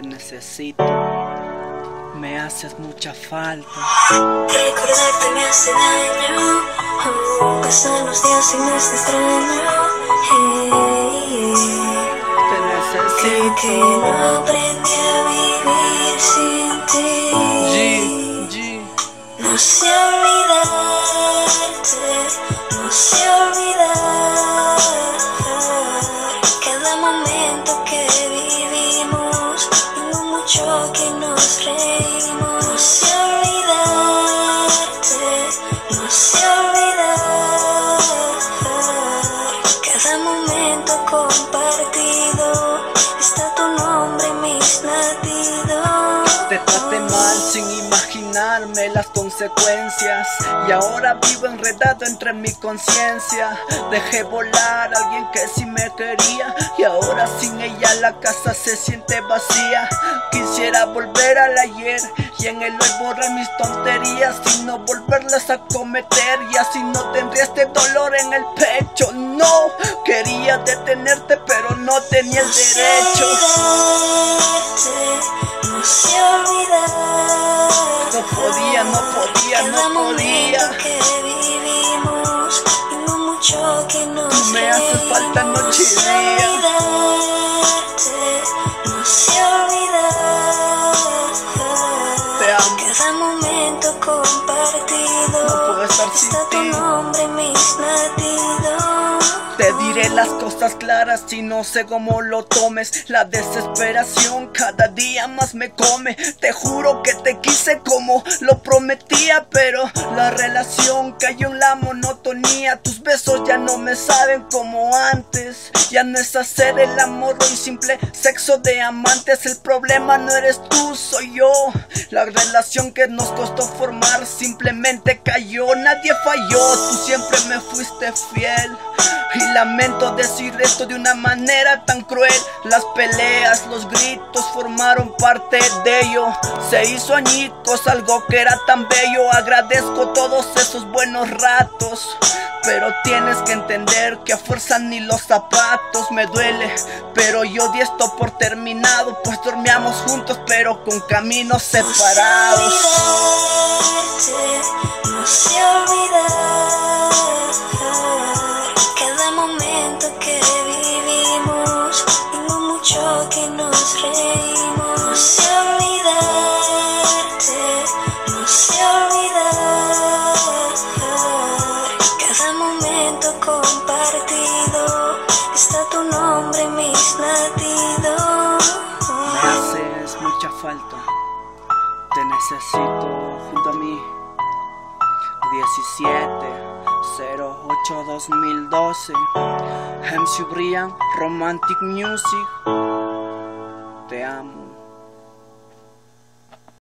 Te necesito, me haces mucha falta. Recordarte me hace daño, pasan los días y me es extraño. Te necesito. Creo que no aprendí a vivir sin ti. No sé olvidarte, no sé olvidar cada momento que vivimos, tengo mucho que nos reímos. No sé olvidarte, no sé olvidar cada momento compartido, está tu nombre en mis latidos. Te traté mal sin imaginarme las consecuencias, y ahora vivo enredado entre mi conciencia. Dejé volar a alguien que sí me quería, y ahora sin ella la casa se siente vacía. Quisiera volver al ayer y en el hoy borrar mis tonterías y no volverlas a cometer, y así no tendría este dolor en el pecho. No quería detenerte pero no tenía el derecho. No sé olvidar, no podía. Cada momento que vivimos, tengo mucho que nos Tú me haces falta noche y día. No sé olvidar, Te amo. cada momento compartido, No puedo estar sin está tu ti. nombre en mis latidos. Te diré las cosas claras y no sé cómo lo tomes. La desesperación cada día más me come. Te juro que te quise como lo prometía, pero la relación cayó en la monotonía. Tus besos ya no me saben como antes. Ya no es hacer el amor y simple sexo de amantes. El problema no eres tú, soy yo. La relación que nos costó formar simplemente cayó. Nadie falló, tú siempre me fuiste fiel. Y lamento decir esto de una manera tan cruel. Las peleas, los gritos formaron parte de ello. Se hizo añicos algo que era tan bello. Agradezco todos esos buenos ratos, pero tienes que entender que a fuerza ni los zapatos. Me duele, pero yo di esto por terminado, pues dormíamos juntos pero con caminos separados. No sé olvidar, cada momento que vivimos, tengo mucho que nos reímos. No sé olvidarte, no sé olvidar cada momento compartido, está tu nombre en mis latidos. Me haces mucha falta, te necesito junto a mí. 17/08/2012, MC Brian, Romantic Music. Te amo.